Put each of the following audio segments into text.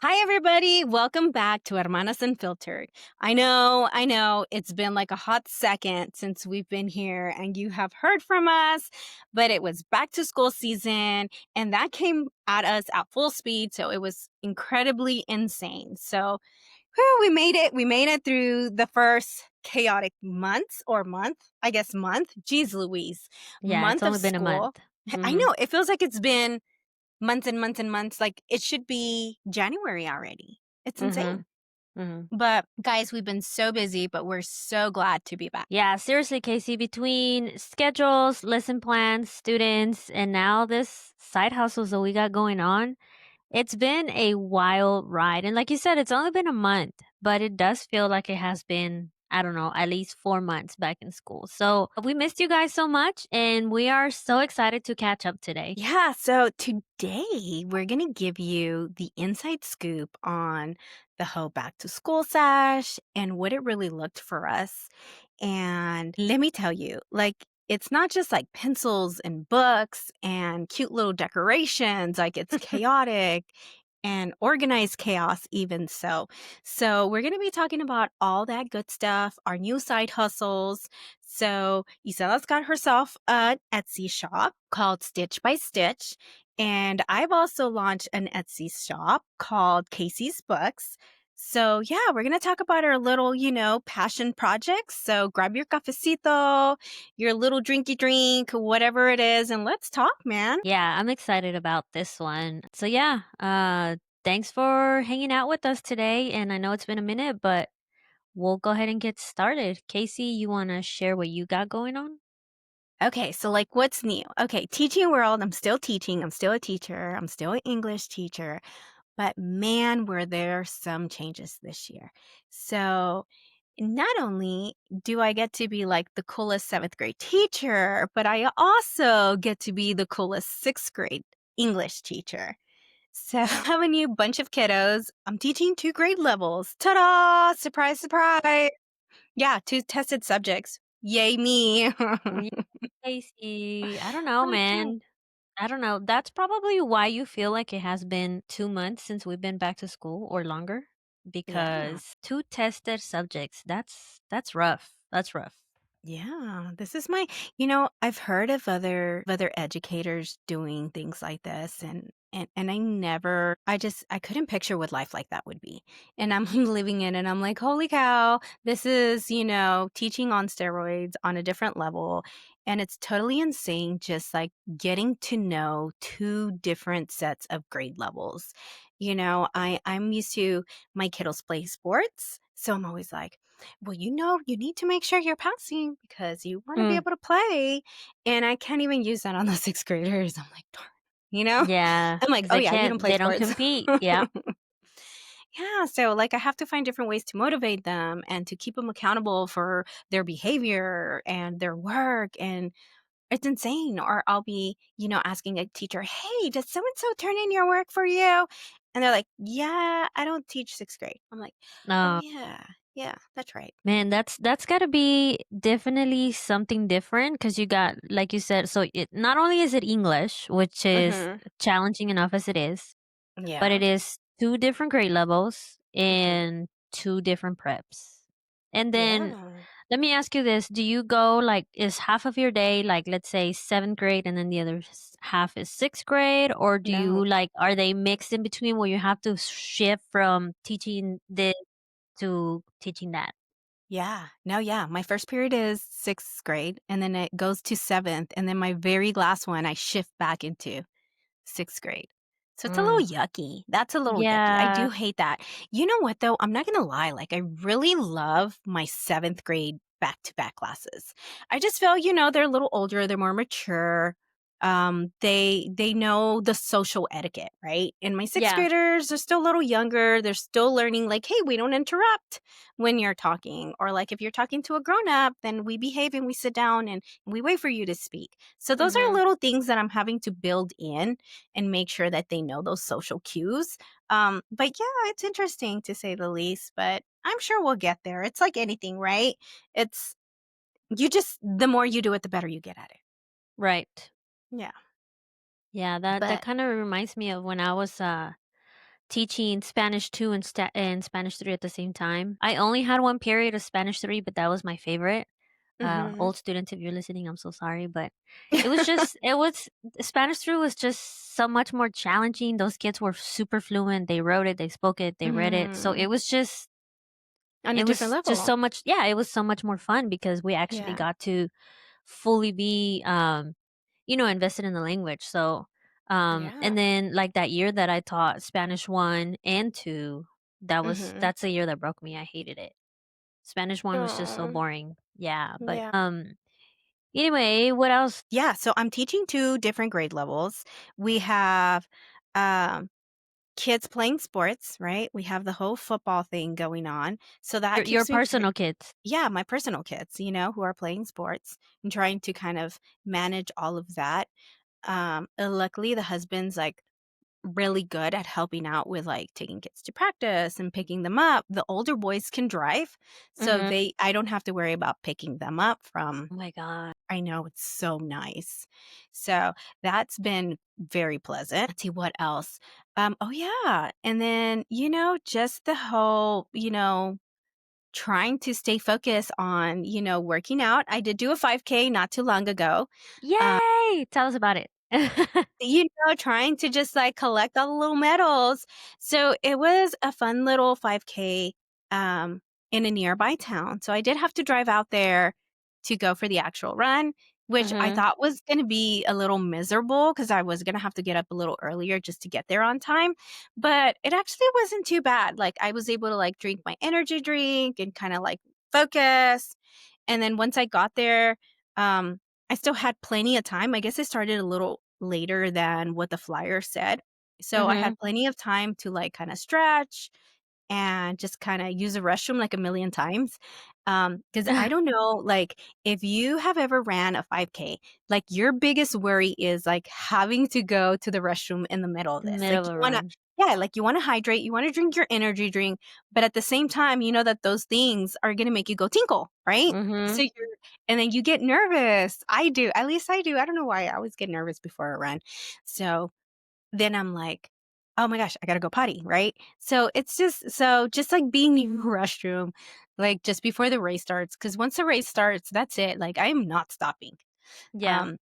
Hi, everybody. Welcome back to Hermanas Unfiltered. I know, it's been like a hot second since we've been here and you have heard from us, but it was back to school season and that came at us at full speed. So it was incredibly insane. So whew, we made it. We made it through the first chaotic month. Geez Louise, Yeah, it's month of only been a school. month. I Mhm. know, it feels like it's been months and months and months. Like it should be January already. It's insane. Mhm. Mhm. But guys, we've been so busy, but we're so glad to be back. Yeah, seriously, Casey, between schedules, lesson plans, students, and now this side hustles that we got going on, it's been a wild ride. And like you said, it's only been a month, but it does feel like it has been, I don't know, at least 4 months back in school. So we missed you guys so much, and we are so excited to catch up today. Yeah, so today we're going to give you the inside scoop on the whole back to school sash and what it really looked for us. And let me tell you, like, it's not just like pencils and books and cute little decorations, like, it's chaotic and organized chaos, even so. So, we're going to be talking about all that good stuff, our new side hustles. So, Isela's got herself an Etsy shop called Stitch by Stitch. And I've also launched an Etsy shop called KayCsBooks. So, yeah, we're going to talk about our little, passion projects. So, grab your cafecito, your little drinky drink, whatever it is, and let's talk, man. Yeah, I'm excited about this one. So yeah, thanks for hanging out with us today. And I know it's been a minute, but we'll go ahead and get started. Casey, you want to share what you got going on? Okay, so like what's new? Okay, teaching world, I'm still teaching. I'm still a teacher. I'm still an English teacher. But man, were there some changes this year. So not only do I get to be like the coolest seventh grade teacher, but I also get to be the coolest sixth grade English teacher. So I have a new bunch of kiddos. I'm teaching two grade levels. Ta-da! Surprise, surprise. Yeah, two tested subjects. Yay me. Yeah, Casey, I don't know, I know. man. I don't know. That's probably why you feel like it has been 2 months since we've been back to school or longer. Yeah. Because two tested subjects, that's rough. That's rough. Yeah, this is my, I've heard of other educators doing things like this and I couldn't picture what life like that would be. And I'm living it and I'm like, "Holy cow, this is, teaching on steroids on a different level." And it's totally insane just like getting to know two different sets of grade levels. I'm used to my kiddos play sports, so I'm always like, well, you need to make sure you're passing because you want to be Mm, able to play. And I can't even use that on the sixth graders. I'm like, darn, you know? yeah, I'm like, because oh, yeah, you don't play they don't sports. compete. Yeah. Yeah. So, like, I have to find different ways to motivate them and to keep them accountable for their behavior and their work. And it's insane. Or I'll be, asking a teacher, hey, does so and so turn in your work for you? And they're like, yeah, I don't teach sixth grade. I'm like, oh, No. yeah. Yeah, that's right. Man, that's gotta be definitely something different because you got, like you said, so it not only is it English, which is Hmm. challenging enough as it is, but Yeah. it is two different grade levels Mhm. and two different preps. And then Yeah. let me ask you this: do you go like is half of your day like let's say seventh grade and then the other half is sixth grade, or do you No. like are they mixed in between where you have to shift from teaching this to teaching that? Yeah. No, yeah. My first period is sixth grade, and then it goes to seventh, and then my very last one, I shift back into sixth grade. So it's a little Mm. yucky. That's a little yucky. I Yeah. do hate that. You know what, though? I'm not going to lie. Like, I really love my seventh grade back to back classes. I just feel, they're a little older, they're more mature. They know the social etiquette, right? And my sixth Yeah. graders are still a little younger. They're still learning, like, hey, we don't interrupt when you're talking. Or like if you're talking to a grown up, then we behave and we sit down and we wait for you to speak. So those are Mhm. little things that I'm having to build in and make sure that they know those social cues. But yeah, it's interesting to say the least, but I'm sure we'll get there. It's like anything, right? It's the more you do it, the better you get at it. Right. Yeah. Yeah, that But kind of reminds me of when I was teaching Spanish 2 and Spanish 3 at the same time. I only had 1 period of Spanish 3, but that was my favorite. Mhm. Old students, if you're listening, I'm so sorry, but it was Spanish 3 was just so much more challenging. Those kids were super fluent. They wrote it, they spoke it, they read it. So Mm. On a it different was just level. so much yeah, it was so much more fun because we actually Yeah. got to fully be, invested in the language. So, Yeah. and then like that year that I taught Spanish 1 and 2, Mhm. that's the year that broke me. I hated it. Spanish 1 was just so Aw. boring. Yeah, but, Yeah. anyway, what else? Yeah, so I'm teaching 2 different grade levels. We have, um, kids playing sports, right? We have the whole football thing going on, so that Your keeps me personal kids. yeah, my personal kids, who are playing sports and trying to kind of manage all of that. Luckily, the husband's, like, really good at helping out with, like, taking kids to practice and picking them up. The older boys can drive, so Mhm. I don't have to worry about picking them up from Oh my god. I know, it's so nice. So, that's been very pleasant. Let's see what else. Oh, yeah, and then, just the whole, trying to stay focused on, working out. I did do a 5K not too long ago. Uh Yay! Tell us about it. trying to just, like, collect all the little medals. So, it was a fun little 5K, um, in a nearby town. So, I did have to drive out there to go for the actual run, which I Mhm. thought was gonna be a little miserable because I was gonna have to get up a little earlier just to get there on time, but it actually wasn't too bad. Like, I was able to, like, drink my energy drink and kinda, like, focus, and then once I got there, I still had plenty of time. I guess it started a little later than what the flyer said. So I Mhm. had plenty of time to, like, kinda stretch and just kinda use the restroom, like, a million times. Because I don't know, like, if you have ever ran a 5K, like, your biggest worry is, like, having to go to the restroom in the middle of this. Like, Middle of you a wanna run. yeah, like, you wanna hydrate, you wanna drink your energy drink, but at the same time, you know that those things are gonna make you go tinkle, right? So Mhm. you're and then you get nervous. I do, at least I do. I don't know why, I always get nervous before a run. So then I'm like, "Oh my gosh, I gotta go potty," right? So it's just like being in the restroom, like, just before the race starts. Because once the race starts, that's it, like, I am not stopping. Yeah. Um,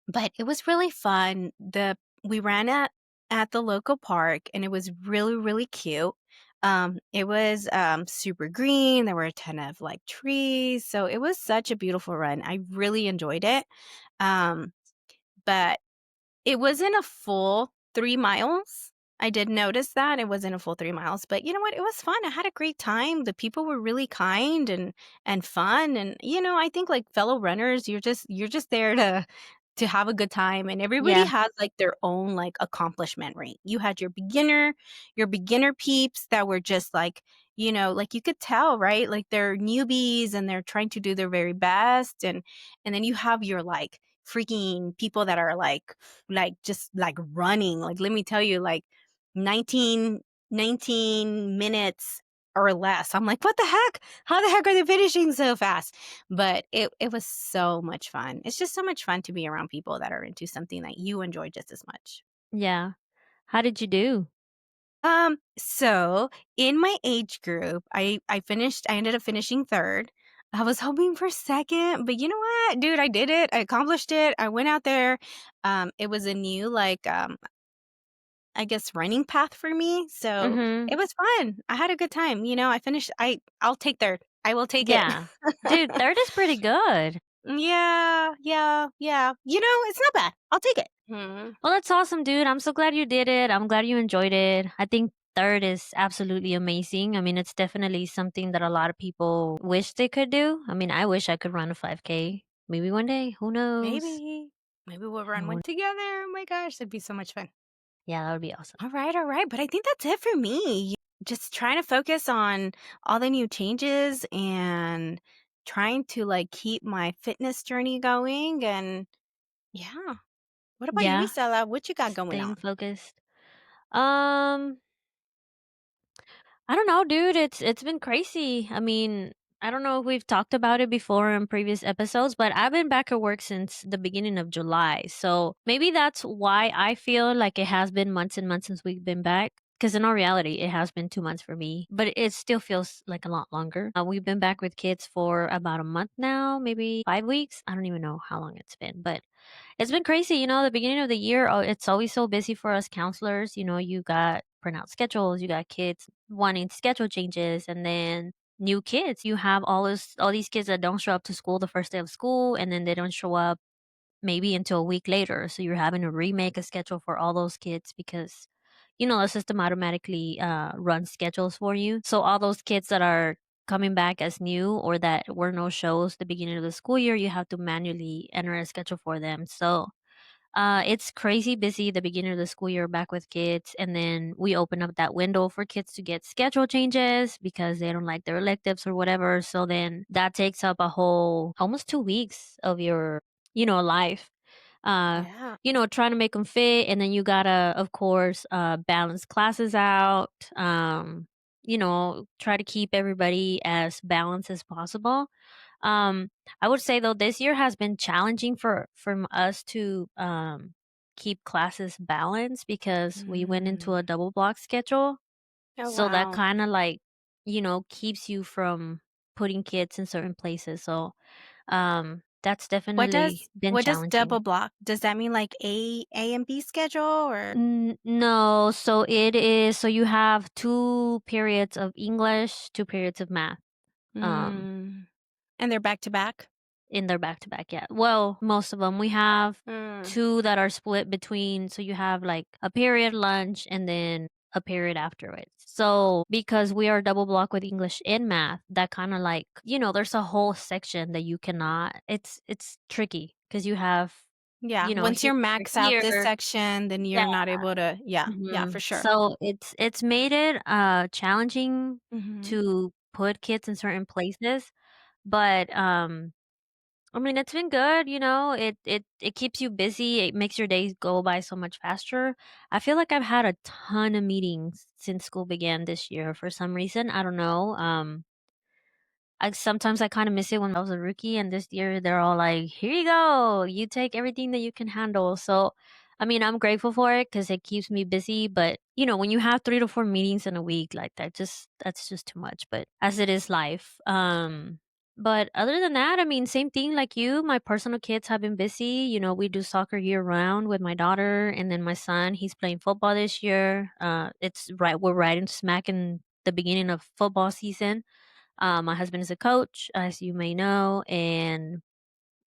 but it was really fun. The We ran at the local park, and it was really, really cute. It was, super green, there were a ton of, like, trees, so it was such a beautiful run. I really enjoyed it. Um, but it wasn't a full 3 miles. I did notice that it wasn't a full 3 miles, but you know what? It was fun. I had a great time. The people were really kind and fun, and, I think, like, fellow runners, you're just there to have a good time, and everybody Yeah. has, like, their own, like, accomplishment rate. You had your beginner peeps that were just, like, like, you could tell, right? Like, they're newbies, and they're trying to do their very best, and then you have your, like, freaking people that are, just, like, running, like, let me tell you, like, 19 minutes or less. I'm like, "What the heck? How the heck are they finishing so fast?" But it was so much fun. It's just so much fun to be around people that are into something that you enjoy just as much. Yeah. How did you do? So in my age group, I ended up finishing 3rd. I was hoping for 2nd, but you know what? Dude, I did it. I accomplished it. I went out there. It was a new, like, I guess, running path for me. So Mhm. it was fun. I had a good time. I'll take 3rd. I will take it. Yeah. Dude, 3rd is pretty good. Yeah, yeah, yeah. It's not bad. I'll take it. Mhm. Well, that's awesome, dude. I'm so glad you did it. I'm glad you enjoyed it. I think 3rd is absolutely amazing. I mean, it's definitely something that a lot of people wish they could do. I mean, I wish I could run a 5K. Maybe one day. Who knows? Maybe. Maybe we'll run Who one together. Oh my gosh, that'd be so much fun. Yeah, that would be awesome. All right, but I think that's it for me. Just trying to focus on all the new changes and trying to, like, keep my fitness journey going, and yeah. What about you, Yeah, Isela? What you got going staying on? focused. Um, I don't know, dude. It's been crazy. I mean, I don't know if we've talked about it before in previous episodes, but I've been back at work since the beginning of July. So maybe that's why I feel like it has been months and months since we've been back. 'Cause in all reality, it has been 2 months for me, but it still feels like a lot longer. We've been back with kids for about a month now, maybe 5 weeks. I don't even know how long it's been, but it's been crazy, the beginning of the year, it's always so busy for us counselors. You got printout schedules, you got kids wanting schedule changes, and then new kids. You have all these kids that don't show up to school the first day of school, and then they don't show up maybe until a week later. So you're having to remake a schedule for all those kids because, the system automatically runs schedules for you. So all those kids that are coming back as new or that were no shows the beginning of the school year, you have to manually enter a schedule for them. So it's crazy busy the beginning of the school year back with kids, and then we open up that window for kids to get schedule changes because they don't like their electives or whatever. So then that takes up a whole almost 2 weeks of your, life. Uh, Yeah. trying to make them fit, and then you gotta, of course, balance classes out. Try to keep everybody as balanced as possible. Um, I would say though this year has been challenging for from us to keep classes balanced because we went into a Mm. double block schedule. Oh, So that wow. kind of like, keeps you from putting kids in certain places. So that's definitely been What does double challenging. block? Does that mean like A and B schedule or No, so it is so you have 2 periods of English, 2 periods of math. Um mm, and they're back to back? In their back-to-back, yeah. Well, most of them. We have Mm. 2 that are split between so you have, like, a period lunch and then a period after it. So, because we are double block with English and math, that kinda, like there's a whole section that you cannot it's tricky because you have, Yeah, once here, you're max out this here. section, then Yeah. you're not able to yeah, for Mhm. sure. So, it's made it, challenging Mhm. to put kids in certain places, but, I mean, it's been good, it keeps you busy, it makes your days go by so much faster. I feel like I've had a ton of meetings since school began this year for some reason, I don't know, I kinda miss it when I was a rookie, and this year they're all like, "Here you go, you take everything that you can handle." So, I mean, I'm grateful for it because it keeps me busy, but, when you have 3 to 4 meetings in a week, like, that's just too much, but as it is life. But other than that, I mean, same thing like you, my personal kids have been busy, we do soccer year round with my daughter, and then my son, he's playing football this year. We're right in smack in the beginning of football season. My husband is a coach, as you may know, and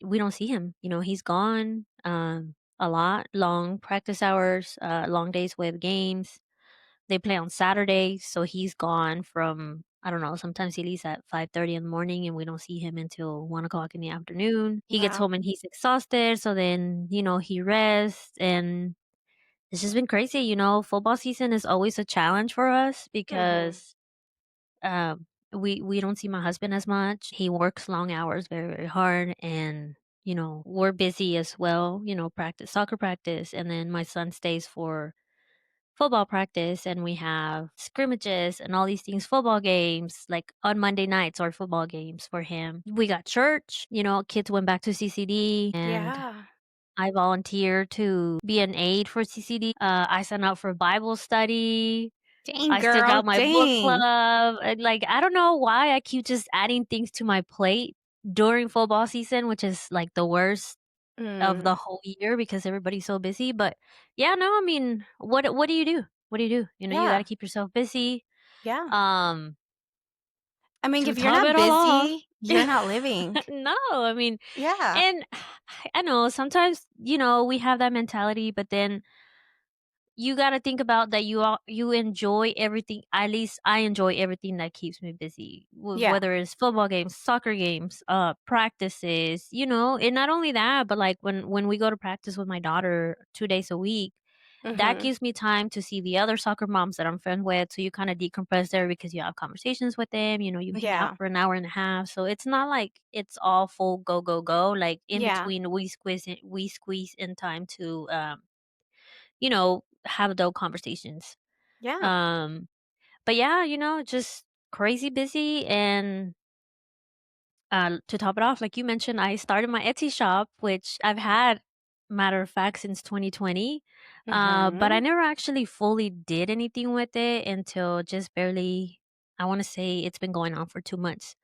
we don't see him. He's gone a lot, long practice hours, long days with games. They play on Saturdays, so he's gone from I don't know. Sometimes he leaves at 5:30 in the morning, and we don't see him until 1 o'clock in the afternoon. He gets Wow. home and he's exhausted, so then he rests, and it's just been crazy. Football season is always a challenge for us Mhm. because we don't see my husband as much. He works long hours, very, very hard, and, we're busy as well, soccer practice, and then my son stays for football practice, and we have scrimmages and all these things, football games, like, on Monday nights are football games for him. We got church, kids went back to CCD, and Yeah. I volunteered to be an aide for CCD. I signed up for Bible study. Dang, I still girl, got my book dang. club, and, like, I don't know why I keep just adding things to my plate during football season, which is, like, the worst of the Mm. whole year because everybody's so busy, but, yeah, no, I mean, what do you do? What do you do? You gotta Yeah, keep yourself busy, yeah. um, I mean, to if you're top not it all off. busy, you're not living. No, I mean, Yeah. and I know sometimes, we have that mentality, but then you gotta think about that you enjoy everything. At least I enjoy everything that keeps me busy, Yeah. whether it's football games, soccer games, practices, and not only that, but like when we go to practice with my daughter 2 days a week, that Mhm. gives me time to see the other soccer moms that I'm friends with. So you kind of decompress there because you have conversations with them. You hang out Yeah. for an hour and a half. So it's not like it's all full go go go. Like in Yeah. between, we squeeze in time to have adult conversations. Yeah. Um, but yeah, just crazy busy, and to top it off, like you mentioned, I started my Etsy shop, which I've had. matter of fact, since 2020. But I Mhm. never actually fully did anything with it until just barely, I want to say it's been going on for 2 months.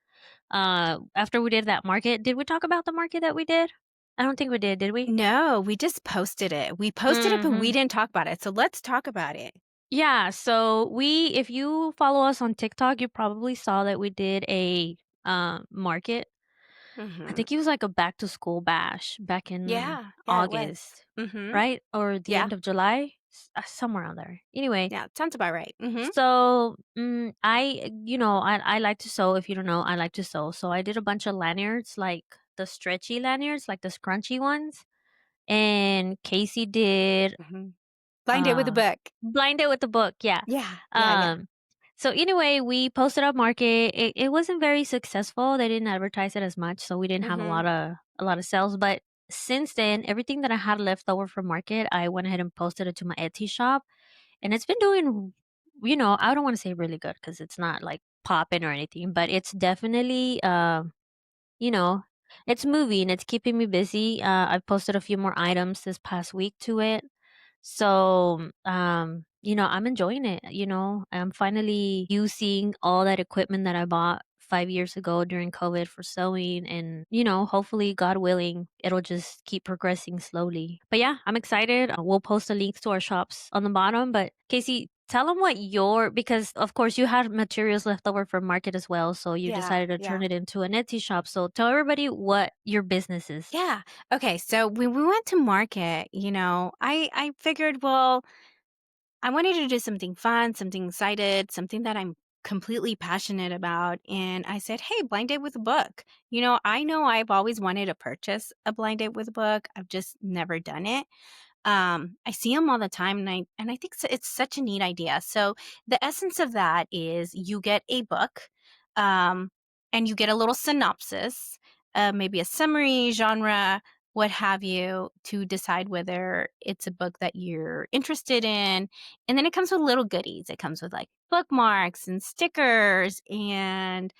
After we did that market, did we talk about the market that we did? I don't think we did we? No, we just posted it. We posted it, but we Hmm. didn't talk about it. So let's talk about it. Yeah, so if you follow us on TikTok, you probably saw that we did a market. I Mhm. think it was like a back to school bash back in Yeah, yeah, it was. August, Mhm. right? Or the Yeah. end of July, somewhere around there. Anyway, Yeah, sounds about right. Mhm. so I like to sew. If you don't know, I like to sew. So I did a bunch of lanyards, like the stretchy lanyards, like the scrunchy ones, and Casey did Mhm. Blind date with a uh, book. Blind It with the book, yeah. Yeah, yeah, yeah. Um, so anyway, we posted up market. It wasn't very successful. They didn't advertise it as much, so we didn't have Mhm. a lot of sales. But since then, everything that I had left over from market, I went ahead and posted it to my Etsy shop, and it's been doing, I don't want to say really good because it's not like popping or anything, but it's definitely you know, it's moving, it's keeping me busy. I posted a few more items this past week to it. So, I'm enjoying it. I'm finally using all that equipment that I bought 5 years ago during COVID for sewing. And, hopefully, God willing, it'll just keep progressing slowly. But yeah, I'm excited. We'll post the links to our shops on the bottom. But Casey, tell them because of course you had materials left over from market as well. So you Yeah, decided to turn yeah. it into an Etsy shop. So tell everybody what your business is. Yeah. Okay, so when we went to market, I figured, well, I wanted to do something fun, something excited, something that I'm completely passionate about. And I said, hey, blind date with a book. I know I've always wanted to purchase a blind date with a book. I've just never done it. I see them all the time, and I think it's such a neat idea. So the essence of that is you get a book, um, and you get a little synopsis, maybe a summary, genre, what have you, to decide whether it's a book that you're interested in. And then it comes with little goodies. It comes with like bookmarks and stickers and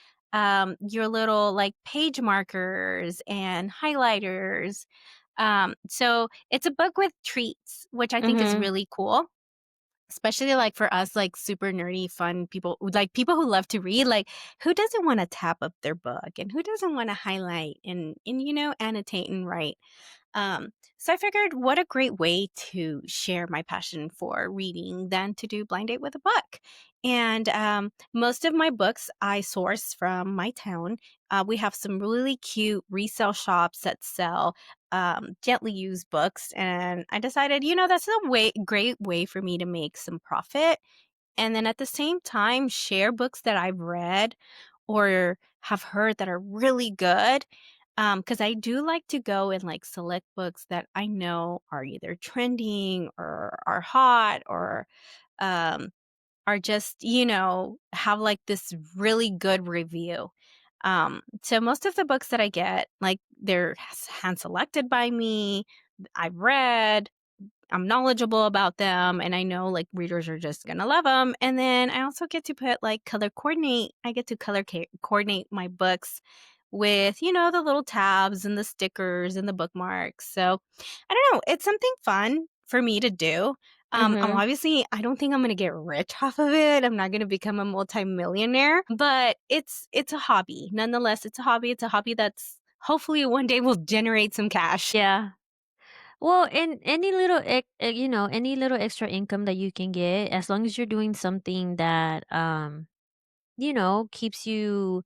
your little like page markers and highlighters. So it's a book with treats, which I think is Mm-hmm. really cool, especially like for us, like super nerdy, fun people, like people who love to read. Like, who doesn't want to tap up their book and who doesn't want to highlight and annotate and write? So I figured what a great way to share my passion for reading than to do blind date with a book. And most of my books I source from my town. We have some really cute resale shops that sell gently used books. And I decided, that's a great way for me to make some profit. And then at the same time, share books that I've read or have heard that are really good. Because I do like to go and like select books that I know are either trending or are hot or um, are just, have like this really good review. So most of the books that I get, like they're hand selected by me, I've read, I'm knowledgeable about them, and I know like readers are just gonna love them. And then I also get to put like color coordinate. I get to coordinate my books with the little tabs and the stickers and the bookmarks. So I don't know. It's something fun for me to do. Mm-hmm. Obviously, I don't think I'm gonna get rich off of it. I'm not gonna become a multimillionaire, but it's a hobby. Nonetheless, it's a hobby. It's a hobby that's hopefully one day will generate some cash. Yeah. Well, and any little extra income that you can get, as long as you're doing something that keeps you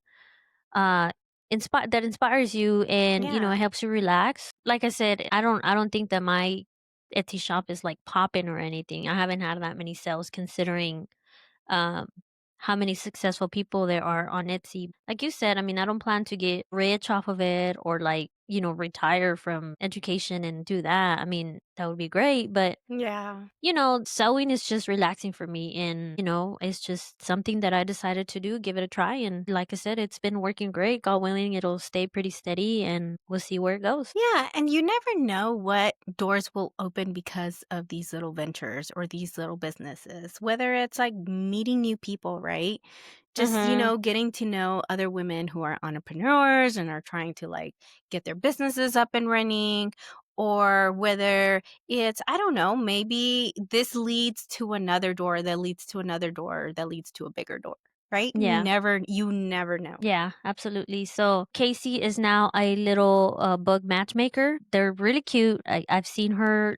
uh that inspires you and Yeah. it helps you relax. Like I said, I don't think that my Etsy shop is like popping or anything. I haven't had that many sales considering um how many successful people there are on Etsy. Like you said, I mean, I don't plan to get rich off of it or like, retire from education and do that. I mean, that would be great, but Yeah. sewing is just relaxing for me and, it's just something that I decided to do, give it a try. And like I said, it's been working great. God willing, it'll stay pretty steady and we'll see where it goes. Yeah, and you never know what doors will open because of these little ventures or these little businesses. Whether it's like meeting new people, right? Just, Mhm. getting to know other women who are entrepreneurs and are trying to like get their businesses up and running, or whether it's, I don't know, maybe this leads to another door that leads to another door that leads to a bigger door, right? Yeah. You never know. Yeah, absolutely. So Casey is now a little book matchmaker. They're really cute. I've seen her,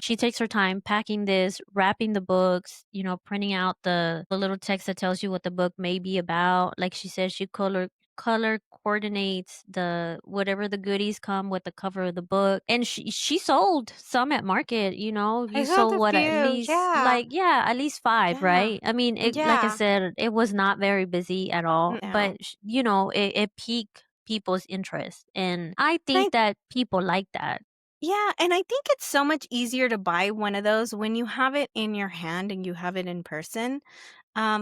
she takes her time packing this, wrapping the books, printing out the little text that tells you what the book may be about. Like she says, she color coordinates the whatever the goodies come with the cover of the book. And she sold some at market. I You saw sold the what, at few. least, Yeah. like, yeah, at least five, Yeah. right? I mean, like I Yeah. said, it was not very busy at all, No. but it piqued people's interest, and I And think that people like that. yeah, and I think it's so much easier to buy one of those when you have it in your hand and you have it in person.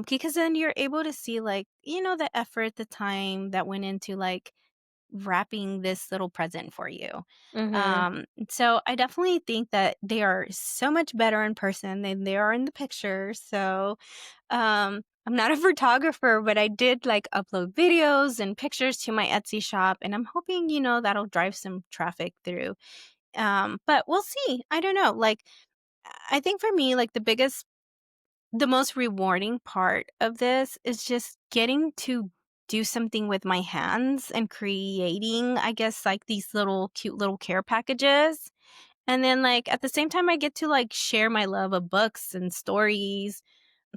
Because then you're able to see, like, the effort, the time that went into, like, wrapping this little present for you. Mhm. So I definitely think that they are so much better in person than they are in the picture. So, I'm not a photographer, but I did, like, upload videos and pictures to my Etsy shop, and I'm hoping, that'll drive some traffic through. But we'll see. I don't know. Like, I think for me, like, the most rewarding part of this is just getting to do something with my hands and creating, I guess, like, these little cute little care packages. And then, like, at the same time, I get to, like, share my love of books and stories.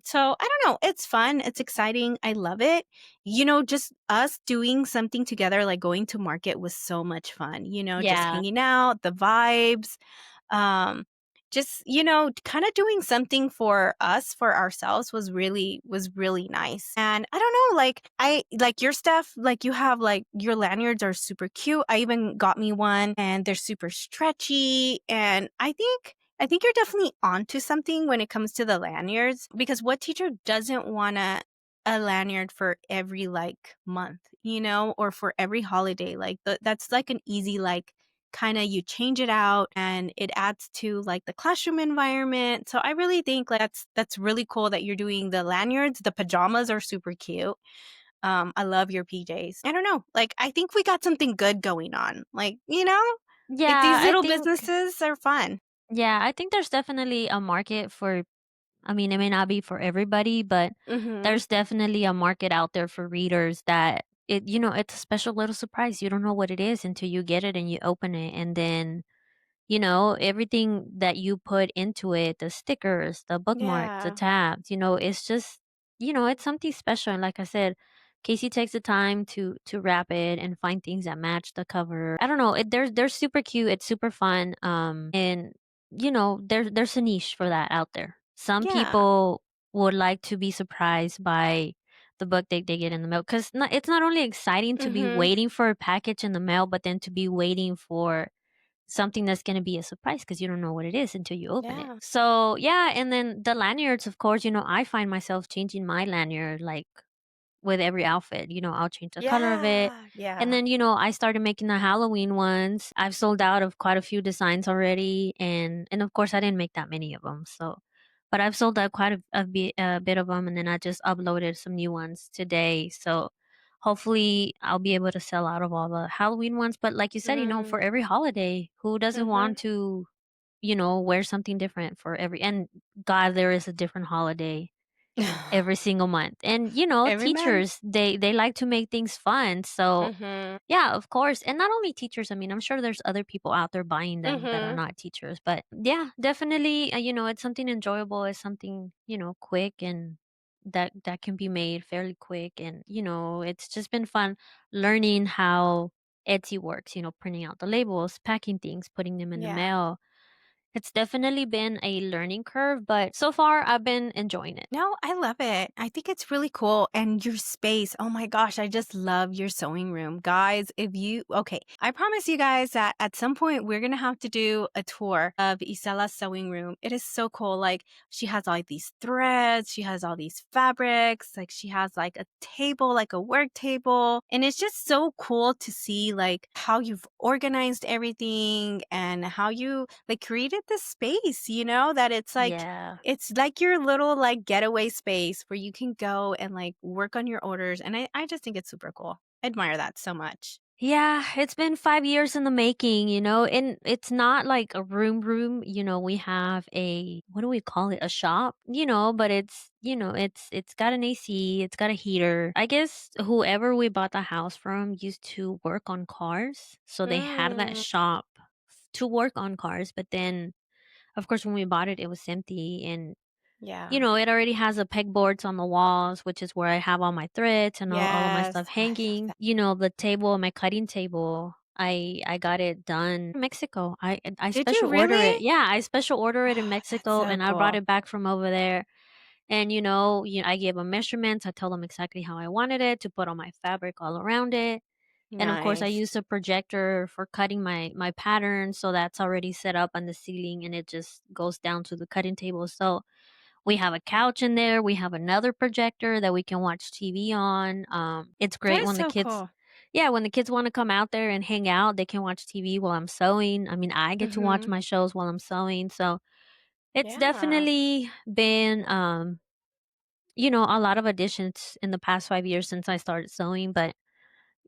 So I don't know. It's fun. It's exciting. I love it. Just us doing something together, like going to market was so much fun, just Yeah. hanging out, the vibes, um, just, kind of doing something for us, for ourselves was really nice. And I don't know, like, I like your stuff, like, you have, like, your lanyards are super cute. I even got me one and they're super stretchy. And I think you're definitely onto something when it comes to the lanyards, because what teacher doesn't want a lanyard for every, like, month, or for every holiday? Like, that's like an easy, like, kind of, you change it out and it adds to, like, the classroom environment. So I really think, like, that's really cool that you're doing the lanyards. The pajamas are super cute. I love your PJs. I don't know. Like, I think we got something good going on. Like, Yeah, these I little think businesses are fun. yeah, I think there's definitely a market for, I mean, it may not be for everybody, but Mhm. there's definitely a market out there for readers that it's a special little surprise. You don't know what it is until you get it and you open it, and then everything that you put into it, the stickers, the bookmarks, the Yeah. tabs, it's just, it's something special. And like I said, Casey takes the time to wrap it and find things that match the cover. I don't know, they're super cute. It's super fun. And there's a niche for that out there. Some Yeah. people would like to be surprised by the book they get in the mail, because it's not only exciting to be Mhm. waiting for a package in the mail, but then to be waiting for something that's gonna be a surprise because you don't know what it is until you open it. Yeah. So, yeah, and then the lanyards, of course, I find myself changing my lanyard, like, with every outfit. I'll change the color of it. Yeah. And Yeah. then, I started making the Halloween ones. I've sold out of quite a few designs already, and of course I didn't make that many of them. So, but I've sold out quite a bit of them, and then I just uploaded some new ones today. So, hopefully I'll be able to sell out of all the Halloween ones. But like you said, Mm. for every holiday, who doesn't Mhm. want to, wear something different for every, and God, there is a different holiday every single month. And, Every month. teachers, they like to make things fun. So, Mhm. yeah, of course. And not only teachers, I mean, I'm sure there's other people out there buying them that are Mhm. not teachers. But yeah, definitely, it's something enjoyable. It's something, quick, and that can be made fairly quick. And, it's just been fun learning how Etsy works, printing out the labels, packing things, putting them in the Yeah. mail. It's definitely been a learning curve, but so far I've been enjoying it. No, I love it. I think it's really cool. And your space, oh my gosh, I just love your sewing room. Guys, okay, I promise you guys that at some point we're going to have to do a tour of Isela's sewing room. It is so cool. Like, she has all these threads, she has all these fabrics, like, she has, like, a table, like a work table. And it's just so cool to see, like, how you've organized everything and how you, like, created this space, that Yeah. it's like your little, like, getaway space where you can go and, like, work on your orders, and I just think it's super cool. I admire that so much. Yeah, it's been 5 years in the making, and it's not like a room, we have a what do we call it? A shop, but it's got an AC, it's got a heater. I guess whoever we bought the house from used to work on cars, so they had that Mm, shop to work on cars, but then, of course, when we bought it, it was empty, and yeah. it already has a pegboards on the walls, which is where I have all my threads and all of my Yes. stuff Oh, I love hanging. that. The table, my cutting table, I got it done in Mexico. I Did you special order it. really? Yeah, I special order it in Oh, that's Mexico, so and I brought cool. it back from over there. And I gave them measurements. I told them exactly how I wanted it to put all my fabric all around it. And of course, I Nice. used a projector for cutting my pattern, so that's already set up on the ceiling, and it just goes down to the cutting table. So we have a couch in there. We have another projector that we can watch TV on. It's That great is when the so kids, cool. yeah, when the kids want to come out there and hang out, they can watch TV while I'm sewing. I mean, I get to watch Mhm. my shows while I'm sewing. So it's Yeah. definitely been, a lot of additions in the past 5 years since I started sewing. But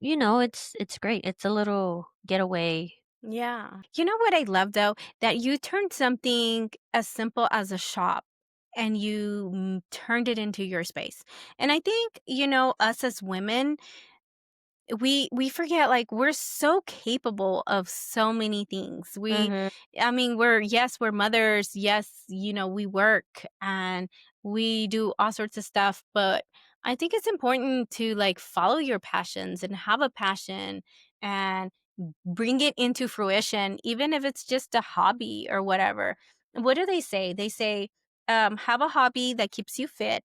it's great. It's a little getaway. Yeah. You know what I love though? That you turned something as simple as a shop and you turned it into your space. And I think, us as women, we forget like we're so capable of so many things. Mhm. I mean, we're mothers, yes, we work and we do all sorts of stuff, but I think it's important to like follow your passions and have a passion and bring it into fruition, even if it's just a hobby or whatever. What do they say? They say, have a hobby that keeps you fit,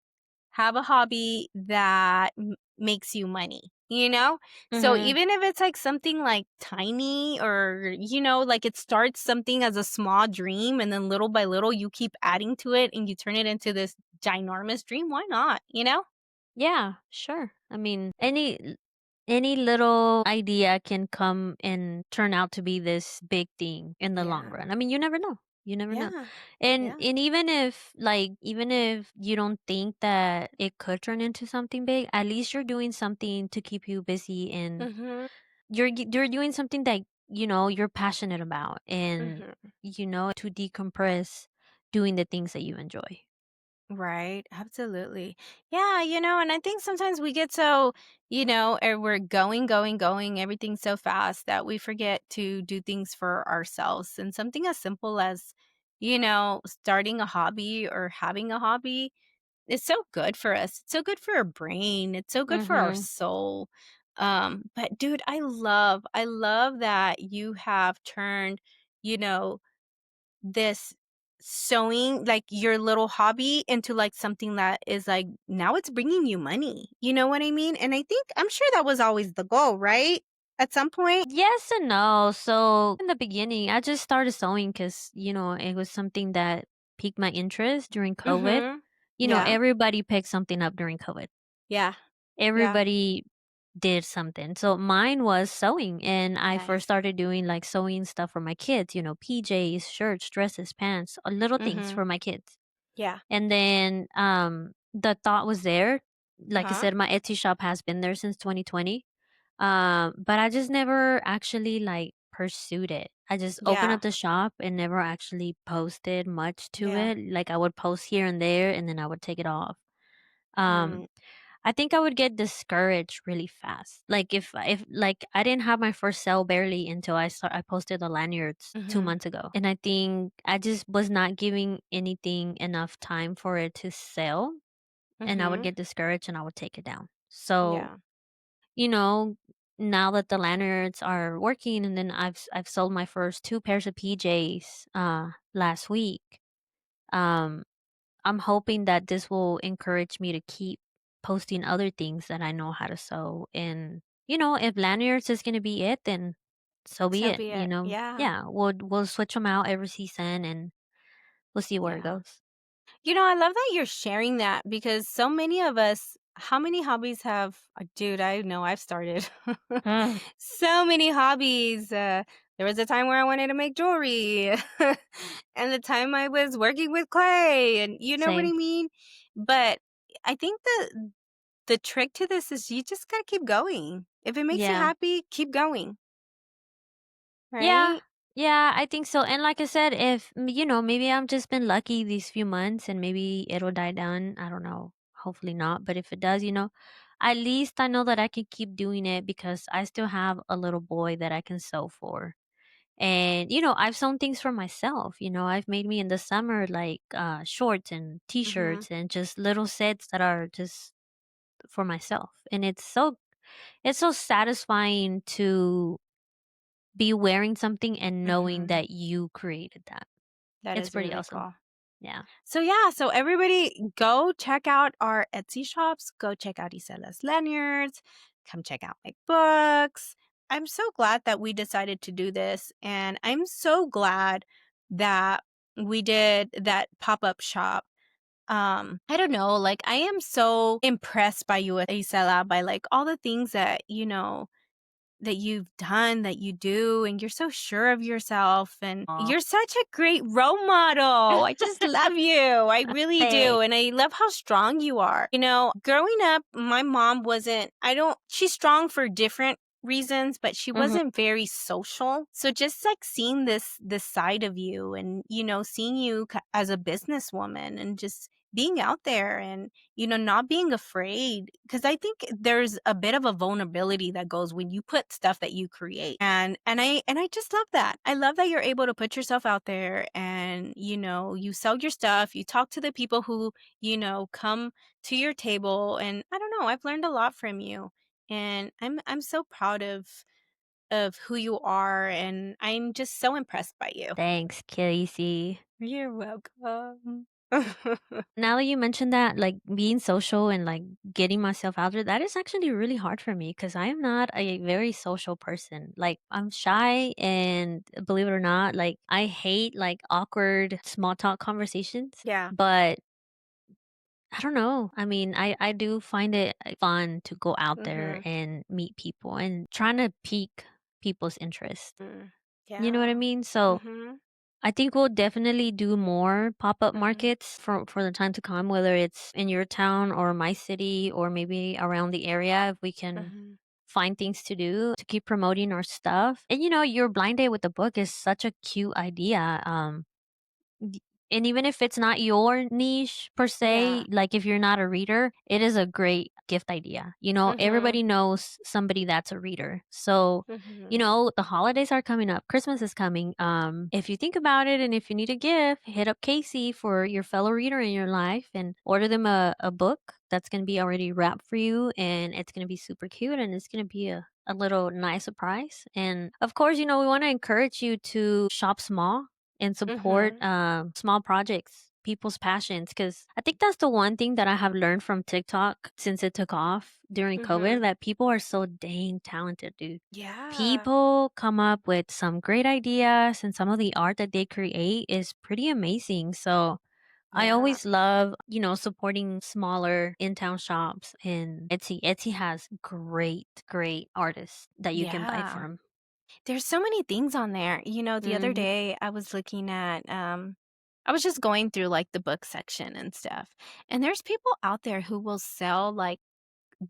have a hobby that makes you money, you know? So Mhm. even if it's like something like tiny or, like it starts something as a small dream and then little by little you keep adding to it and you turn it into this ginormous dream, why not, you know? Yeah, sure. I mean, any little idea can come and turn out to be this big thing in the long Yeah. run. I mean, you never know. You never know. Yeah. Yeah. And even if you don't think that it could turn into something big, at least you're doing something to keep you busy, and Mhm. you're doing something that you're passionate about, and Mhm. to decompress doing the things that you enjoy. Right, absolutely. Yeah, and I think sometimes we get so, we're going, everything's so fast that we forget to do things for ourselves. And something as simple as, starting a hobby or having a hobby is so good for us. It's so good for our brain. It's so good for our Mhm. soul. But dude, I love that you have turned, you know, this sewing, like your little hobby, into like something that is like now it's bringing you money. You know what I mean? And I'm sure that was always the goal, right? At some point. Yes and no. So in the beginning, I just started sewing because, it was something that piqued my interest during COVID. Mhm. Yeah. Everybody picked something up during COVID. Yeah. Yeah. Everybody did something. So mine was sewing. And I first Nice. started doing like sewing stuff for my kids, PJs, shirts, dresses, pants, little things Mhm. for my kids. Yeah. And then the thought was there. Like I Uh-huh. said, my Etsy shop has been there since 2020. But I just never actually like pursued it. I just opened Yeah. up the shop and never actually posted much to Yeah. it. Like I would post here and there and then I would take it off. Um Mm. I think I would get discouraged really fast. Like if like I didn't have my first sale barely until I posted the lanyards 2 Mhm. months ago. And I think I just was not giving anything enough time for it to sell, and I would Mhm. get discouraged and I would take it down. So Yeah. you know, now that the lanyards are working, and then I've sold my first 2 pairs of PJs last week. Um I'm hoping that this will encourage me to keep posting other things that I know how to sew, and if lanyards is going to be it, then so be So it, be it. Yeah. Yeah, we'll switch them out every season and we'll see where it Yeah. goes. I love that you're sharing that because so many of us, how many hobbies have, dude, I know I've started Mm, so many hobbies. There was a time where I wanted to make jewelry, and the time I was working with clay, and you know what I same. mean? But I think the trick to this is you just gotta keep going. If it makes you Yeah. happy, keep going, Yeah. right? Yeah, I think so. And like I said, if maybe I've just been lucky these few months and maybe it'll die down. I don't know. Hopefully not. But if it does, at least I know that I can keep doing it because I still have a little boy that I can sew for. And I've sewn things for myself. I've made me in the summer like shorts and Mhm, t-shirts and just little sets that are just for myself. And it's so satisfying to be wearing something and knowing mhm. that you created that. That It's is pretty really awesome. cool. Yeah. So yeah, so everybody go check out our Etsy shops. Go check out Isela's lanyards. Come check out my books. I'm so glad that we decided to do this, and I'm so glad that we did that pop-up shop. I don't know, like I am so impressed by you, Isela, by like all the things that that you've done, that you do, and you're so sure of yourself, and Aw. you're such a great role model. I just love you. I really do. Thanks. And I love how strong you are. Growing up, my mom wasn't, she's strong for different reasons, but she Mhm. wasn't very social. So just like seeing this side of you, and seeing you as a businesswoman, and just being out there, and not being afraid, because I think there's a bit of a vulnerability that goes when you put stuff that you create. And I just love that. I love that you're able to put yourself out there, and you sell your stuff, you talk to the people who, come to your table, and I don't know, I've learned a lot from you. And I'm so proud of who you are, and I'm just so impressed by you. Thanks, Casey. You're welcome. Now that you mentioned that, like being social and like getting myself out there, that is actually really hard for me because I am not a very social person. Like I'm shy and believe it or not, like I hate like awkward small talk conversations. Yeah. But I don't know. I mean, I do find it fun to go out there Mhm. and meet people and trying to pique people's interest. Mm. You know what I Yeah. mean? So Mhm. I think we'll definitely do more pop-up Mhm. markets for the time to come, whether it's in your town or my city or maybe around the area if we can Mhm. find things to do to keep promoting our stuff. And your blind date with the book is such a cute idea. Y and even if it's not your niche per Yeah. se, like, if you're not a reader, it is a great gift idea. Mhm. Everybody knows somebody that's a reader. So, Mhm. the holidays are coming up, Christmas is coming. If you think about it and if you need a gift, hit up Casey for your fellow reader in your life and order them a book that's gonna be already wrapped for you, and it's gonna be super cute, and it's gonna be a little nice surprise. And, of course, we wanna encourage you to shop small and support Mhm. small projects, people's passions. Because I think that's the one thing that I have learned from TikTok since it took off during COVID Mhm. that people are so dang talented, dude. Yeah. People come up with some great ideas, and some of the art that they create is pretty amazing. So I Yeah. always love, supporting smaller in town shops and Etsy. Etsy has great, great artists that you can buy Yeah. from. There's so many things on there. The other Hmm. day I was looking at I was just going through like the book section and stuff. And there's people out there who will sell like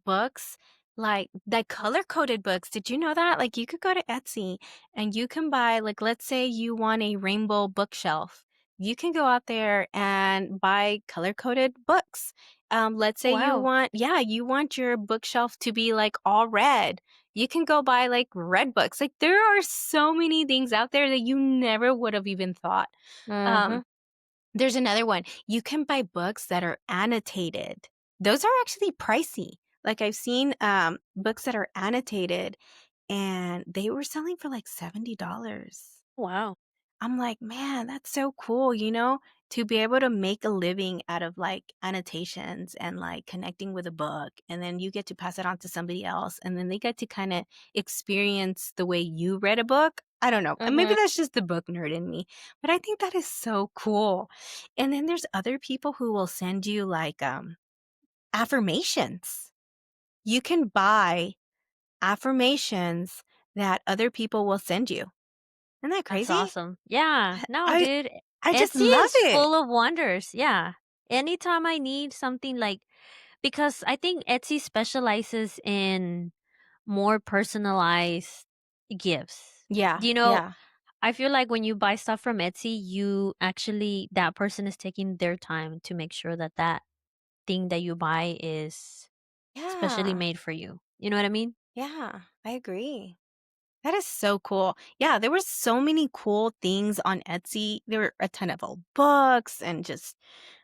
books, like color coded books. Did you know that? Like you could go to Etsy and you can buy, like, let's say you want a rainbow bookshelf. You can go out there and buy color coded books. Let's say you Wow. want, yeah, you want your bookshelf to be like all red. You can go buy like red books. Like there are so many things out there that you never would have even thought. Hmm. Um, there's another one. You can buy books that are annotated. Those are actually pricey. Like I've seen books that are annotated, and they were selling for like $70. Wow. I'm like, man, that's so cool, to be able to make a living out of like annotations and like connecting with a book. And then you get to pass it on to somebody else. And then they get to kind of experience the way you read a book. I don't know. Maybe Mhm. that's just the book nerd in me, but I think that is so cool. And then there's other people who will send you like affirmations. You can buy affirmations that other people will send you. Isn't that That's crazy? awesome. Yeah. No, I dude. I just Etsy love is it. full of wonders. Yeah. Anytime I need something like because I think Etsy specializes in more personalized gifts. Yeah, You know, yeah, I feel like when you buy stuff from Etsy, you actually that person is taking their time to make sure that that thing that you buy is specially yeah, made for you. You know what I mean? yeah, I agree. That is so cool. Yeah, there were so many cool things on Etsy. There were a ton of old books and just,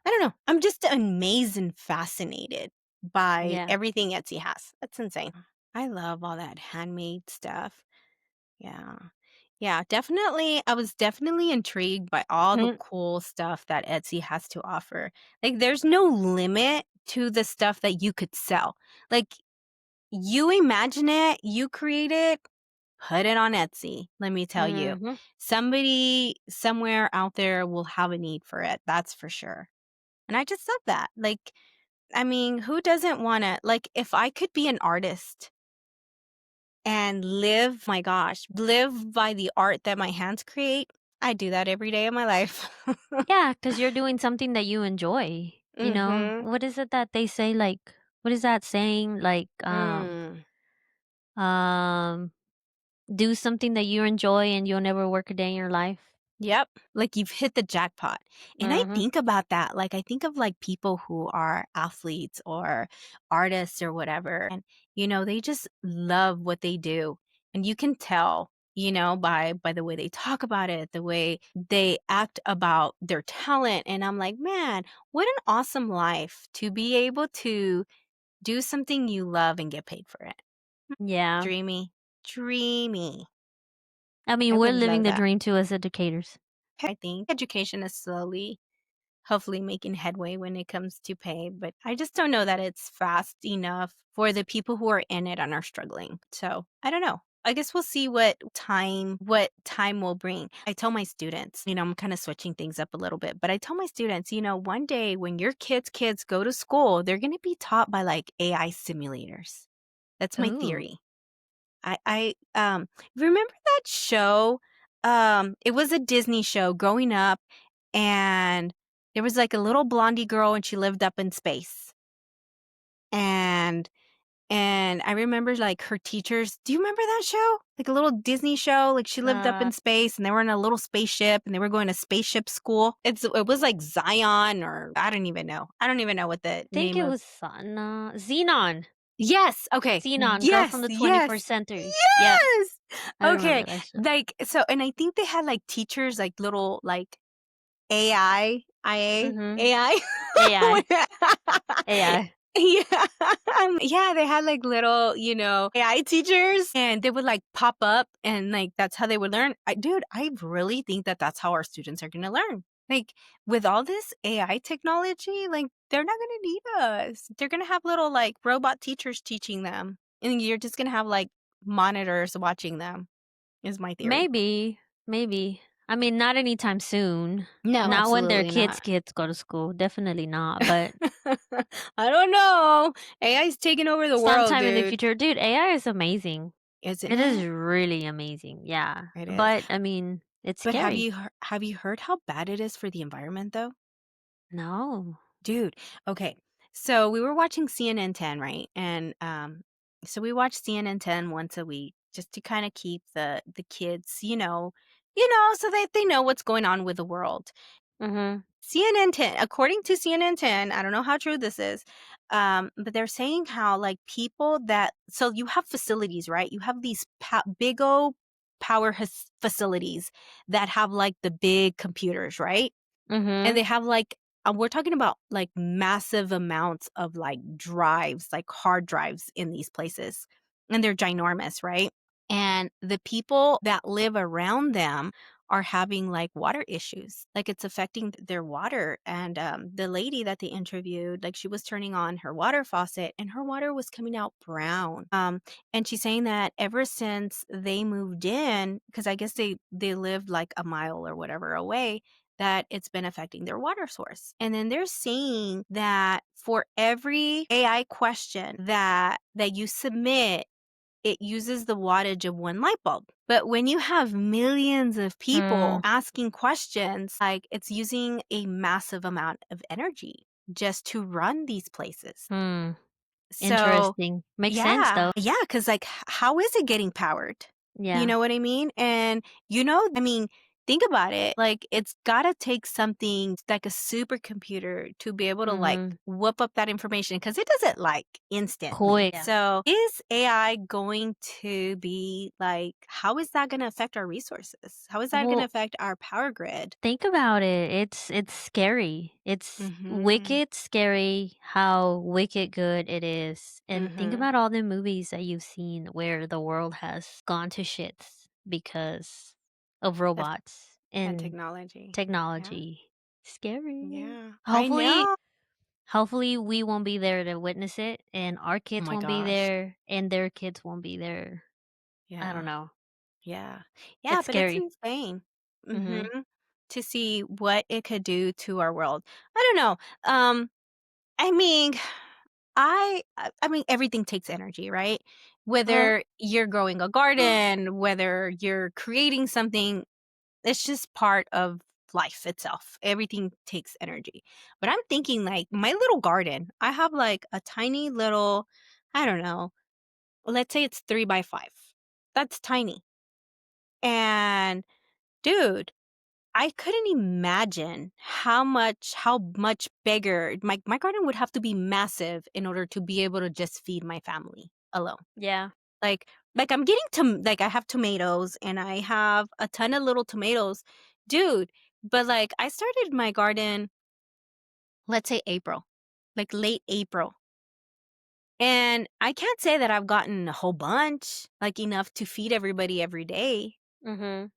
I don't know. I'm just amazed and fascinated by Yeah. everything Etsy has. That's insane. I love all that handmade stuff. Yeah. Yeah, definitely. I was definitely intrigued by all the Mhm. cool stuff that Etsy has to offer. Like, there's no limit to the stuff that you could sell. Like, you imagine it, you create it, put it on Etsy. Let me tell you, Mhm. somebody somewhere out there will have a need for it. That's for sure. And I just love that. Like, I mean, who doesn't want to, like, if I could be an artist and live, my gosh, live by the art that my hands create, I do that every day of my life. Yeah, because you're doing something that you enjoy. You know, Mhm. what is it that they say? Like, what is that saying? Like, Mm. um, do something that you enjoy and you'll never work a day in your life. Yep. Like you've hit the jackpot. And I Mhm. think about that. Like I think of like people who are athletes or artists or whatever. And they just love what they do. And you can tell, by the way they talk about it, the way they act about their talent. And I'm like, man, what an awesome life to be able to do something you love and get paid for it. Yeah. Dreamy. Dreamy. I I mean, we're would living love the that. dream too as educators. I think education is slowly, hopefully, making headway when it comes to pay, but I just don't know that it's fast enough for the people who are in it and are struggling. So I don't know. I guess we'll see what time will bring. I tell my students, I'm kind of switching things up a little bit, but I tell my students, one day when your kids go to school, they're going to be taught by like AI simulators. That's my Ooh. theory. I remember that show. It was a Disney show growing up, and there was like a little blondie girl and she lived up in space. And I remember like her teachers. Do you remember that show? Like a little Disney show. Like she lived up Uh, in space and they were in a little spaceship and they were going to spaceship school. It was like Zion, or I don't even know. I don't even know what the think name it of. was Xenon. Yes. Okay. Xenon, Girl from Yes. the Yes. 21st Century. Yep, Yes. I Okay. remember that show. Like, so, and I think they had like teachers, like little, like AI, Mhm. AI. AI. AI. Yeah. Yeah, they had like little, AI teachers and they would like pop up and like that's how they would learn. Dude, I really think that that's how our students are going to learn. Like with all this AI technology, like they're not going to need us. They're going to have little like robot teachers teaching them. And you're just going to have like monitors watching them, is my theory. Maybe. Maybe. I mean, not anytime soon. No, Not when their absolutely kids' not. kids go to school. Definitely not. But I don't know. AI's taking over the world, sometime in the dude. future, dude, AI is amazing. Isn't It is it? really amazing. Yeah. It is. But I mean, it's But have scary. you have you heard how bad it is for the environment though? No. Dude, okay. So we were watching CNN 10, right? And so we watch CNN 10 once a week just to kind of keep the kids, so that they know what's going on with the world. Mhm. CNN 10, according to CNN 10, I don't know how true this is, but they're saying how like people so you have facilities, right? You have these big old facilities that have like the big computers, right? And Mhm. they have like, we're talking about like massive amounts of like drives, like hard drives in these places. And they're ginormous, right? And the people that live around them are having like water issues. Like it's affecting their water. And the lady that they interviewed, like she was turning on her water faucet and her water was coming out brown. And she's saying that ever since they moved in, because I guess they lived like a mile or whatever away, that it's been affecting their water source. And then they're saying that for every AI question that you submit, it uses the wattage of one light bulb. But when you have millions of people Mm. asking questions, like it's using a massive amount of energy. just to run these places. Hmm. So, Interesting. Makes sense yeah. though. Yeah, because like, how is it getting powered? You Yeah. know what I mean? And, I mean, think about it, like, it's gotta take something like a supercomputer to be able to, like, Mhm. whoop up that information because it does it, like, instantly. Quick. Yeah. So, is AI going to be like how is that gonna affect our resources? How is that gonna Well, affect our power grid? think about it. It's scary. It's Mhm. wicked scary how wicked good it is. And think Mhm. about all the movies that you've seen where the world has gone to shits because of Of robots and and technology. Yeah. technology. Scary. Yeah. I Hopefully, know. hopefully we won't be there to witness it and our Oh kids my won't be gosh. there and their kids won't be there. I don't Yeah. know. Yeah. Yeah, It's but it's scary. insane. Mhm. Mhm. To see what it could do to our world. I don't know. I mean, I mean, everything takes energy, right? Uh-huh. Whether you're growing a garden, whether you're creating something, it's just part of life itself. Everything takes energy. But I'm thinking like my little garden, I have like a tiny little, I don't know, let's say it's 3 by 5. That's tiny. And dude, I couldn't imagine how much bigger my garden would have to be massive in order to be able to just feed my family alone. Yeah. Like I'm getting to like I have tomatoes and I have a ton of little tomatoes. Dude, but like I started my garden, let's say April. Like late April. And I can't say that I've gotten a whole bunch, like enough to feed everybody every day. Mhm.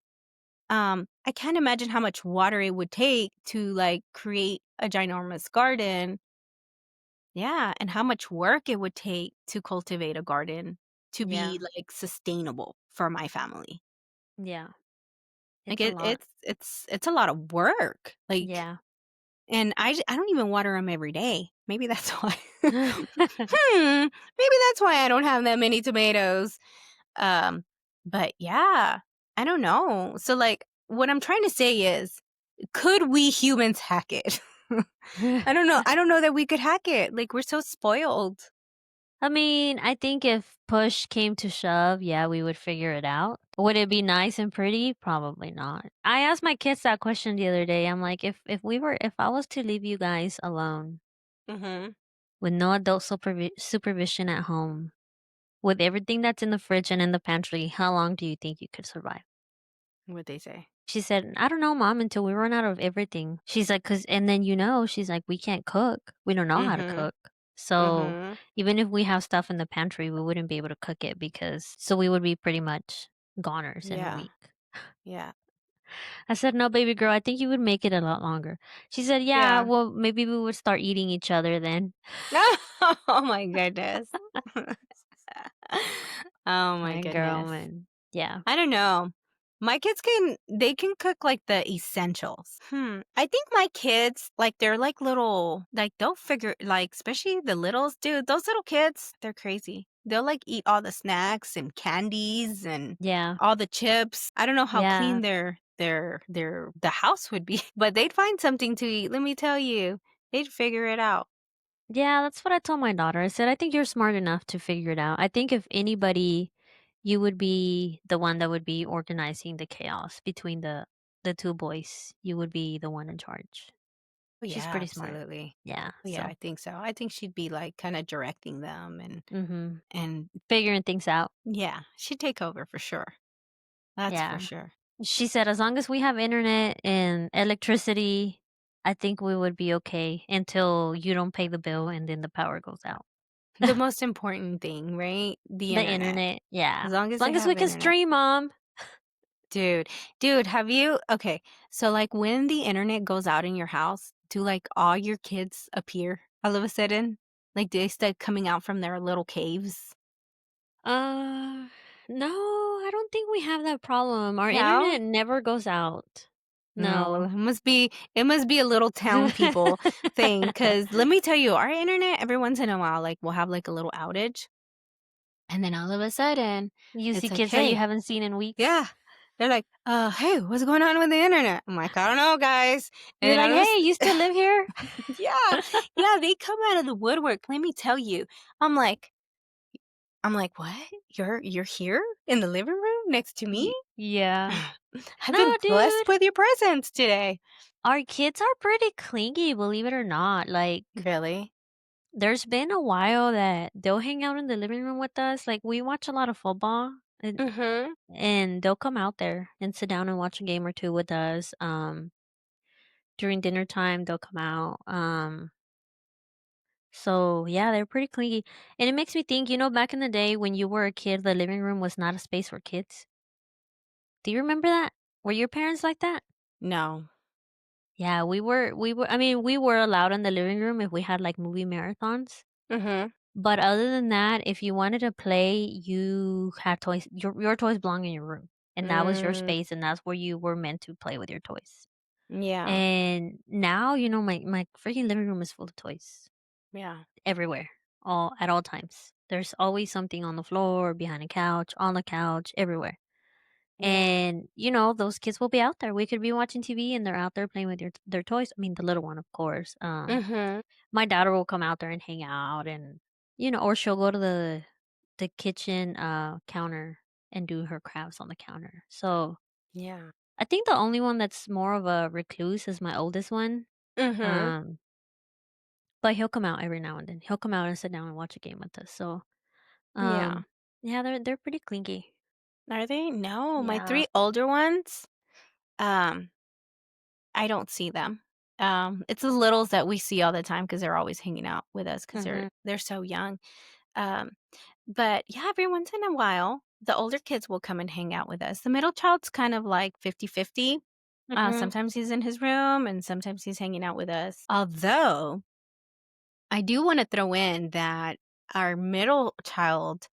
I can't imagine how much water it would take to like create a ginormous garden. Yeah, and how much work it would take to cultivate a garden to Yeah. be like sustainable for my family. Yeah. Like It's a lot. it's a lot of work. Like, Yeah. and I don't even water them every day. Maybe that's why. Maybe that's why I don't have that many tomatoes. Um, but yeah, I don't know. So like what I'm trying to say is could we humans hack it? I don't know. I don't know that we could hack it. Like we're so spoiled. I mean, I think if push came to shove, yeah, we would figure it out. Would it be nice and pretty? Probably not. I asked my kids that question the other day. I'm like, if I was to leave you guys alone Mhm. with no adult supervision at home, with everything that's in the fridge and in the pantry, how long do you think you could survive? What they say. She said, "I don't know, mom, until we run out of everything." She's like, "'Cause and then, she's like, "We can't cook. We don't know how to Mhm. cook." So, Mhm. even if we have stuff in the pantry, we wouldn't be able to cook it because so we would be pretty much goners in a Yeah. week. Yeah. I said, "No, baby girl, I think you would make it a lot longer." She said, "Yeah, Yeah. well, maybe we would start eating each other then." Oh my goodness. Oh my My girl, goodness. man. Yeah. I don't know. My kids they can cook like the essentials. I think my kids like they're like little like they'll figure like especially the littles, dude, those little kids, they're crazy. They'll like eat all the snacks and candies and Yeah. all the chips. I don't know how Yeah. clean their the house would be, but they'd find something to eat. Let me tell you. They'd figure it out. Yeah, that's what I told my daughter. I said, "I think you're smart enough to figure it out. I think if anybody, you would be the one that would be organizing the chaos between the two boys. You would be the one in charge." Oh, She's yeah, pretty smart. absolutely. Yeah, Oh, yeah, so I think so. I think she'd be like kind of directing them mhm. and Figuring things out. yeah, she'd take over for sure. That's for Yeah. sure. She said as long as we have internet and electricity, I think we would be okay until you don't pay the bill and then the power goes out. The most important thing, right? The The internet. internet, yeah. As long As as they long as we have can internet. stream, mom. Dude, have you okay, so, like, when the internet goes out in your house, do, like, all your kids appear all of a sudden? Like, do they start coming out from their little caves? Uh, no, I don't think we have that problem. Our No? internet never goes out. No, well, No. it must be a little town people thing. Because let me tell you, our internet, every once in a while, like, we'll have, like, a little outage, and then all of a sudden, You see it's like, kids that you "Hey." haven't seen in weeks? Yeah. They're like, hey, what's going on with the internet? I'm like, I don't know, guys. And You're then like, all of a "Hey, you still live here?" yeah, yeah, they come out of the woodwork. Let me tell you. I'm like, what? You're here in the living room next to me? Yeah. I've been No, blessed dude. with your presence today. Our kids are pretty clingy, believe it or not. Like, Really? there's been a while that they'll hang out in the living room with us. Like, we watch a lot of football, Mm-hmm. and they'll come out there and sit down and watch a game or two with us. During dinner time, they'll come out. So yeah, they're pretty clingy. And it makes me think, back in the day when you were a kid, the living room was not a space for kids. Do you remember that? Were your parents like that? No. Yeah, I mean, we were allowed in the living room if we had like movie marathons. Mm-hmm. But other than that, if you wanted to play, you had toys. Your toys belong in your room, and that was your Mm, space, and that's where you were meant to play with your toys. yeah. And now, my freaking living room is full of toys Yeah. everywhere, all at all times. There's always something on the floor, behind a couch, on the couch, everywhere. Yeah. And those kids will be out there. We could be watching TV, and they're out there playing with their toys. I mean, the little one, of course. Mm-hmm. My daughter will come out there and hang out, and or she'll go to the kitchen counter and do her crafts on the counter. So Yeah. I think the only one that's more of a recluse is my oldest one. Mm-hmm. Um, but he'll come out every now and then. He'll come out and sit down and watch a game with us. So Yeah. um, yeah, they're pretty clingy. Are they? No. My Yeah. three older ones, um, I don't see them. It's the littles that we see all the time because they're always hanging out with us because they're Mhm. they're so young. Um, but yeah, every once in a while, the older kids will come and hang out with us. The middle child's kind of like 50-50. Mhm. Sometimes he's in his room and sometimes he's hanging out with us. Although I do want to throw in that our middle child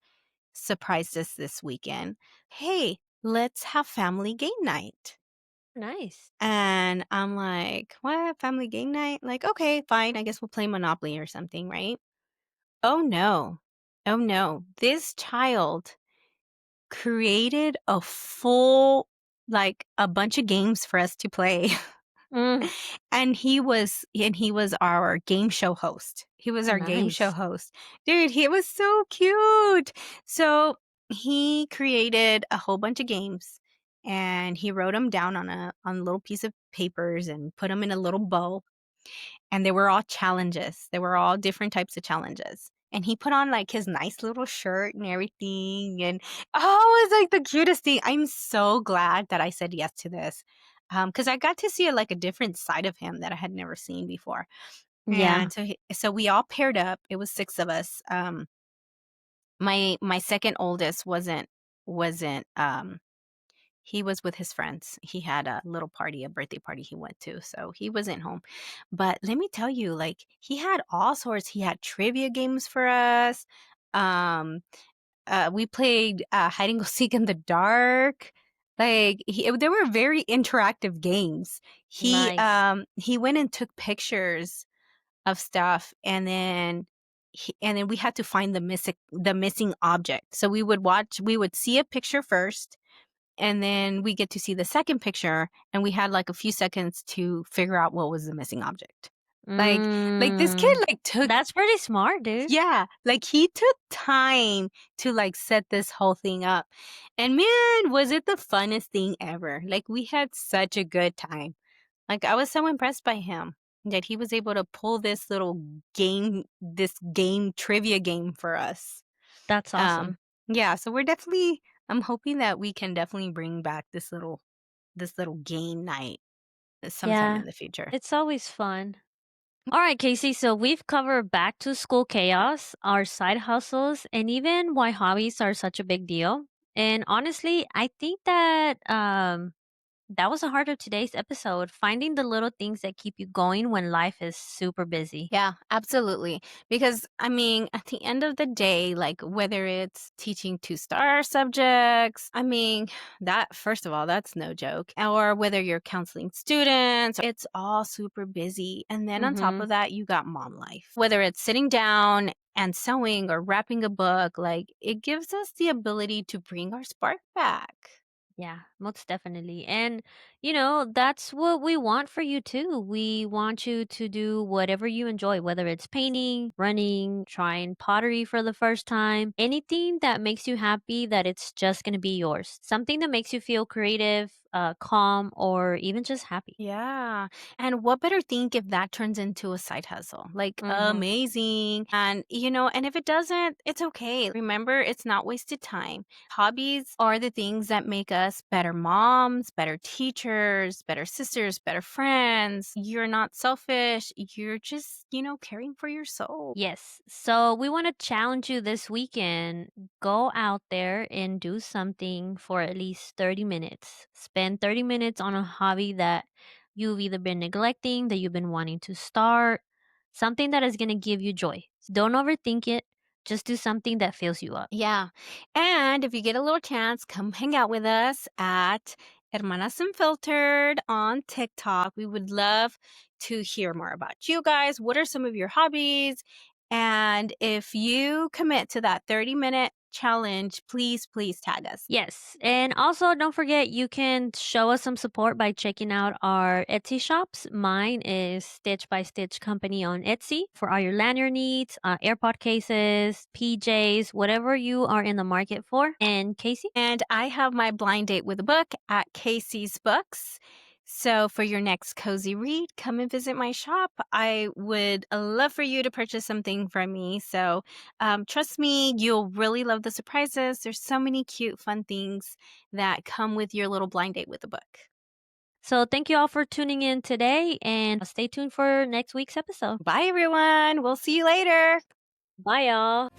surprised us this weekend. Hey, let's have family game night. Nice. And I'm like, what? Family game night? Like, okay, fine. I guess we'll play Monopoly or something, right? Oh no. Oh no. This child created a full, like a bunch of games for us to play. Mm, And he was our game show host. He was our game show nice. host. Dude, he was so cute. So he created a whole bunch of games and he wrote them down on a little piece of papers and put them in a little bow, and they were all challenges. They were all different types of challenges. And he put on like his nice little shirt and everything. And oh, it was like the cutest thing. I'm so glad that I said yes to this. Because I got to see like a different side of him that I had never seen before. Yeah. And so we all paired up. It was six of us. My second oldest wasn't he was with his friends. He had a little party, a birthday party he went to, so he wasn't home. But let me tell you, like, he had all sorts. He had trivia games for us. Um, we played hide and go seek in the dark. Like, they were very interactive games. He Nice. um he went and took pictures of stuff, and then we had to find the missing object. So we would see a picture first, and then we get to see the second picture, and we had like a few seconds to figure out what was the missing object. Like this kid Mm. like took That's pretty smart, dude. yeah, like he took time to like set this whole thing up. And man, was it the funnest thing ever. Like we had such a good time. Like I was so impressed by him that he was able to pull this game trivia game for us. That's Um, awesome. yeah, so I'm hoping that we can definitely bring back this little game night sometime Yeah. in the future. It's always fun. All right, Casey. So we've covered back to school chaos, our side hustles, and even why hobbies are such a big deal. And honestly, I think that was the heart of today's episode, finding the little things that keep you going when life is super busy. Yeah, absolutely. Because I mean, at the end of the day, like whether it's teaching two star subjects, I mean, that first of all, that's no joke. Or whether you're counseling students, it's all super busy. And then on top Mhm. of that, you got mom life. Whether it's sitting down and sewing or wrapping a book, like it gives us the ability to bring our spark back. Yeah, most definitely. And, that's what we want for you too. We want you to do whatever you enjoy, whether it's painting, running, trying pottery for the first time, anything that makes you happy that it's just going to be yours. Something that makes you feel creative, calm, or even just happy. Yeah. And what better thing if that turns into a side hustle? Like, Hmm. amazing. And if it doesn't, it's okay. Remember, it's not wasted time. Hobbies are the things that make us better moms, better teachers, better sisters, better friends. You're not selfish. You're just, caring for your soul. Yes. So we want to challenge you this weekend. Go out there and do something for at least 30 minutes. Spend 30 minutes on a hobby that you've either been neglecting, that you've been wanting to start, something that is going to give you joy. Don't overthink it. Just do something that fills you up. Yeah. And if you get a little chance, come hang out with us at Hermanas Unfiltered on TikTok. We would love to hear more about you guys. What are some of your hobbies? And if you commit to that 30-minute challenge, please, please tag us. Yes. And also, don't forget, you can show us some support by checking out our Etsy shops. Mine is Stitch by Stitch Company on Etsy for all your lanyard needs, AirPod cases, PJs, whatever you are in the market for. And Casey? And I have my blind date with a book at KayCsBooks. So for your next cozy read, come and visit my shop. I would love for you to purchase something from me. So trust me, you'll really love the surprises. There's so many cute, fun things that come with your little blind date with a book. So, thank you all for tuning in today and stay tuned for next week's episode. Bye, everyone. We'll see you later. Bye, y'all.